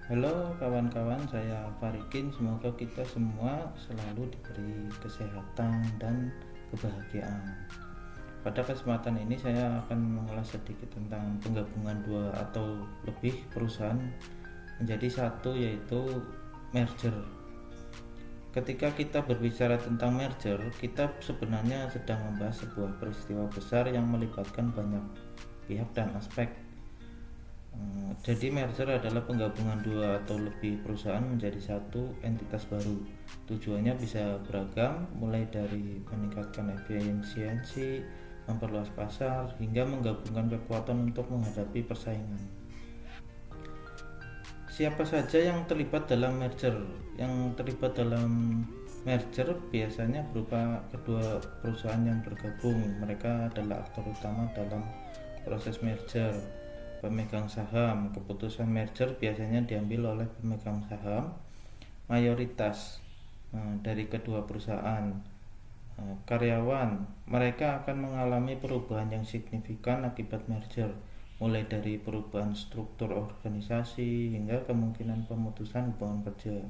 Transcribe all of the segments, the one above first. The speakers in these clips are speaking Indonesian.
Halo kawan-kawan, saya Farikin. Semoga kita semua selalu diberi kesehatan dan kebahagiaan. Pada kesempatan ini saya akan mengulas sedikit tentang penggabungan dua atau lebih perusahaan menjadi satu, yaitu merger. Ketika kita berbicara tentang merger, kita sebenarnya sedang membahas sebuah peristiwa besar yang melibatkan banyak pihak dan aspek. Jadi merger adalah penggabungan dua atau lebih perusahaan menjadi satu entitas baru. Tujuannya bisa beragam, mulai dari meningkatkan efisiensi, memperluas pasar, hingga menggabungkan kekuatan untuk menghadapi persaingan. Siapa saja yang terlibat dalam merger? Yang terlibat dalam merger biasanya berupa kedua perusahaan yang bergabung. Mereka adalah aktor utama dalam proses merger. Pemegang saham, keputusan merger biasanya diambil oleh pemegang saham mayoritas dari kedua perusahaan. Karyawan, mereka akan mengalami perubahan yang signifikan akibat merger, mulai dari perubahan struktur organisasi hingga kemungkinan pemutusan hubungan kerja.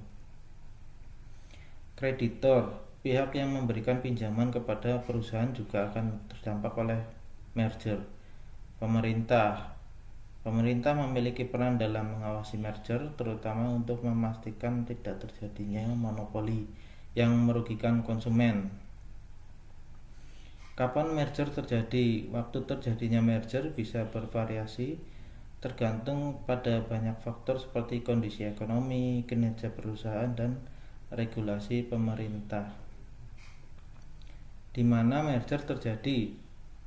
Kreditor, pihak yang memberikan pinjaman kepada perusahaan juga akan terdampak oleh merger. Pemerintah memiliki peran dalam mengawasi merger, terutama untuk memastikan tidak terjadinya monopoli yang merugikan konsumen. Kapan merger terjadi? Waktu terjadinya merger bisa bervariasi tergantung pada banyak faktor seperti kondisi ekonomi, kinerja perusahaan, dan regulasi pemerintah. Di mana merger terjadi?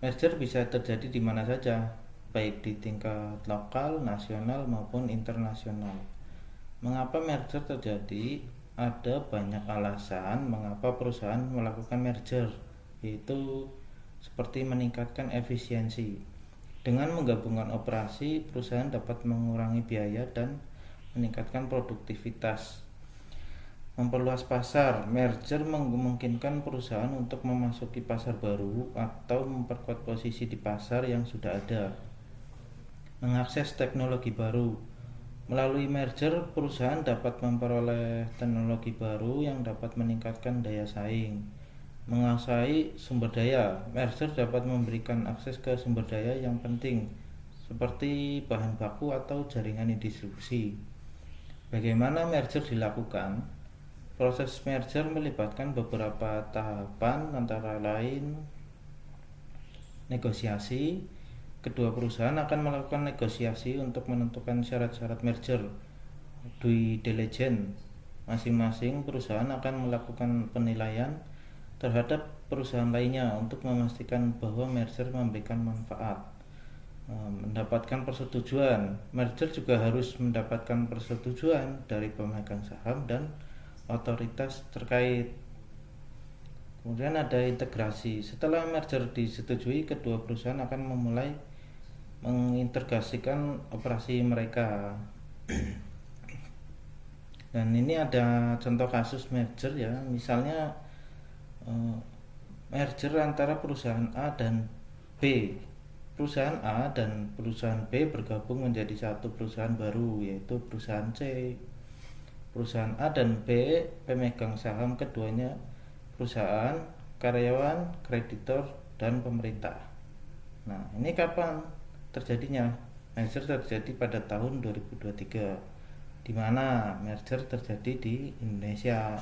Merger bisa terjadi di mana saja, baik di tingkat lokal, nasional, maupun internasional. Mengapa merger terjadi? Ada banyak alasan mengapa perusahaan melakukan merger, yaitu seperti meningkatkan efisiensi. Dengan menggabungkan operasi, perusahaan dapat mengurangi biaya dan meningkatkan produktivitas. Memperluas pasar, merger memungkinkan perusahaan untuk memasuki pasar baru atau memperkuat posisi di pasar yang sudah ada. Mengakses teknologi baru, melalui merger perusahaan dapat memperoleh teknologi baru yang dapat meningkatkan daya saing. Menguasai sumber daya, merger dapat memberikan akses ke sumber daya yang penting seperti bahan baku atau jaringan distribusi. Bagaimana merger dilakukan? Proses merger melibatkan beberapa tahapan, antara lain negosiasi. Kedua perusahaan akan melakukan negosiasi untuk menentukan syarat-syarat merger. Due diligence, masing-masing perusahaan akan melakukan penilaian terhadap perusahaan lainnya untuk memastikan bahwa merger memberikan manfaat. Mendapatkan persetujuan, merger juga harus mendapatkan persetujuan dari pemegang saham dan otoritas terkait. Kemudian ada integrasi. Setelah merger disetujui, kedua perusahaan akan memulai mengintegrasikan operasi mereka. Dan ini ada contoh kasus merger ya, misalnya merger antara perusahaan A dan B. Perusahaan A dan perusahaan B bergabung menjadi satu perusahaan baru, yaitu perusahaan C. Perusahaan A dan B pemegang saham keduanya perusahaan, karyawan, kreditor, dan pemerintah. Nah, ini kapan terjadinya? Merger terjadi pada tahun 2023, di mana merger terjadi di Indonesia.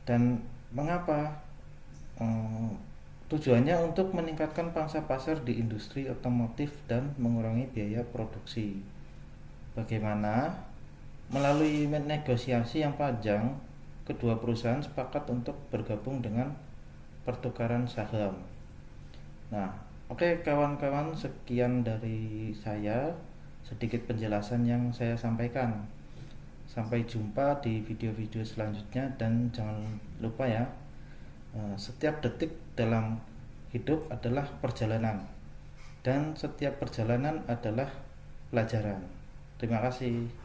Dan mengapa? Tujuannya untuk meningkatkan pangsa pasar di industri otomotif dan mengurangi biaya produksi. Bagaimana? Melalui negosiasi yang panjang, kedua perusahaan sepakat untuk bergabung dengan pertukaran saham. Nah, oke kawan-kawan, sekian dari saya, sedikit penjelasan yang saya sampaikan. Sampai jumpa di video-video selanjutnya, dan jangan lupa ya, setiap detik dalam hidup adalah perjalanan, dan setiap perjalanan adalah pelajaran. Terima kasih.